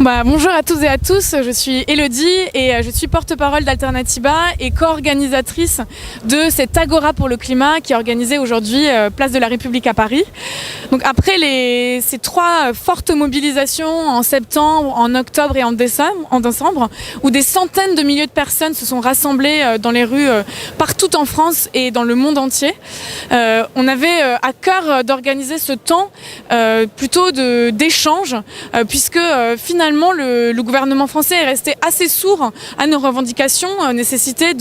Bonjour à toutes et à tous, je suis Elodie et je suis porte-parole d'Alternativa et co-organisatrice de cette Agora pour le climat qui est organisée aujourd'hui place de la République à Paris. Donc après ces trois fortes mobilisations en septembre, en octobre et en décembre, où des centaines de milliers de personnes se sont rassemblées dans les rues partout en France et dans le monde entier, on avait à cœur d'organiser ce temps plutôt d'échange puisque finalement le gouvernement français est resté assez sourd à nos revendications, nécessité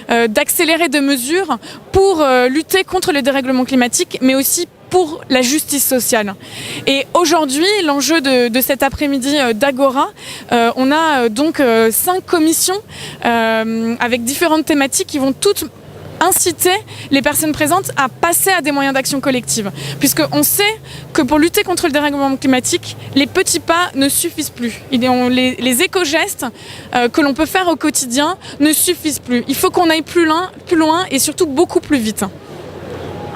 d'accélérer des mesures pour lutter contre le dérèglement climatique, mais aussi pour la justice sociale. Et aujourd'hui, l'enjeu de cet après-midi d'Agora, on a donc 5 commissions avec différentes thématiques qui vont toutes inciter les personnes présentes à passer à des moyens d'action collective. Puisqu'on sait que pour lutter contre le dérèglement climatique, les petits pas ne suffisent plus. Les éco-gestes que l'on peut faire au quotidien ne suffisent plus. Il faut qu'on aille plus loin et surtout beaucoup plus vite.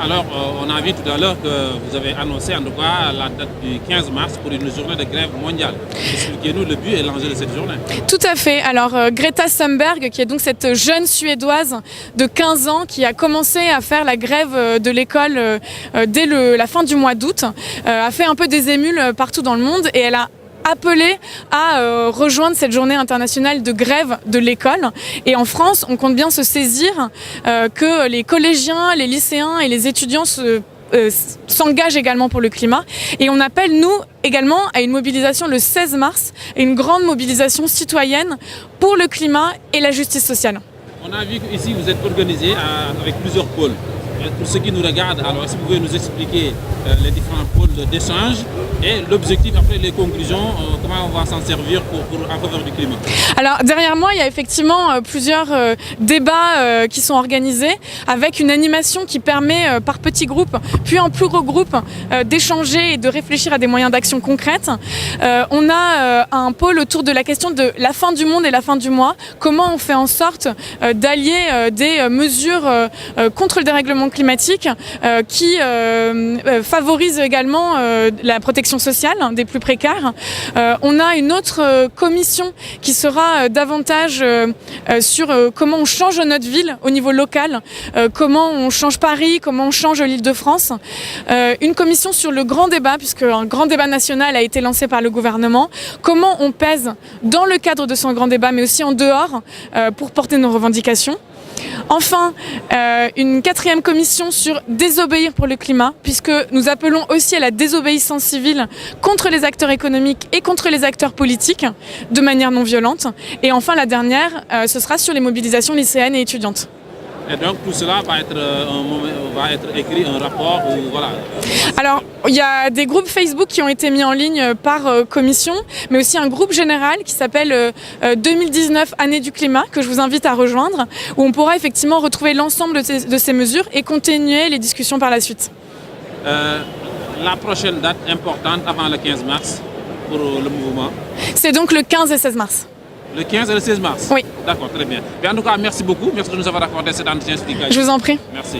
Alors, on a vu tout à l'heure que vous avez annoncé en tout cas la date du 15 mars pour une journée de grève mondiale. Expliquez-nous le but et l'enjeu de cette journée. Tout à fait. Alors, Greta Thunberg, qui est donc cette jeune Suédoise de 15 ans qui a commencé à faire la grève de l'école dès la fin du mois d'août, a fait un peu des émules partout dans le monde et elle a appelé à rejoindre cette journée internationale de grève de l'école. Et en France, on compte bien se saisir que les collégiens, les lycéens et les étudiants s'engagent également pour le climat. Et on appelle, nous, également à une mobilisation le 16 mars, et une grande mobilisation citoyenne pour le climat et la justice sociale. On a vu qu'ici, vous êtes organisé avec plusieurs pôles. Pour ceux qui nous regardent, alors est-ce que vous pouvez nous expliquer les différents pôles d'échange et l'objectif après les conclusions, comment on va s'en servir en faveur du climat? Alors derrière moi, il y a effectivement plusieurs débats qui sont organisés avec une animation qui permet par petits groupes, puis en plus gros groupes, d'échanger et de réfléchir à des moyens d'action concrètes. On a un pôle autour de la question de la fin du monde et la fin du mois. Comment on fait en sorte d'allier des mesures contre le dérèglement climatique qui favorisent également la protection sociale des plus précaires. On a une autre commission qui sera davantage sur comment on change notre ville au niveau local, comment on change Paris, comment on change l'Île-de-France. Une commission sur le grand débat, puisque un grand débat national a été lancé par le gouvernement. Comment on pèse dans le cadre de son grand débat, mais aussi en dehors, pour porter nos revendications. Enfin, une 4e commission sur désobéir pour le climat, puisque nous appelons aussi à la désobéissance civile contre les acteurs économiques et contre les acteurs politiques de manière non violente. Et enfin, la dernière, ce sera sur les mobilisations lycéennes et étudiantes. Et donc tout cela va être écrit un rapport ou voilà. Alors il y a des groupes Facebook qui ont été mis en ligne par commission, mais aussi un groupe général qui s'appelle 2019 Année du climat, que je vous invite à rejoindre, où on pourra effectivement retrouver l'ensemble de ces mesures et continuer les discussions par la suite. La prochaine date importante avant le 15 mars pour le mouvement? C'est donc le 15 et 16 mars. Le 15 et le 16 mars? Oui. D'accord, très bien. En tout cas, merci beaucoup. Merci de nous avoir accordé cet entretien explicatif. Je vous en prie. Merci.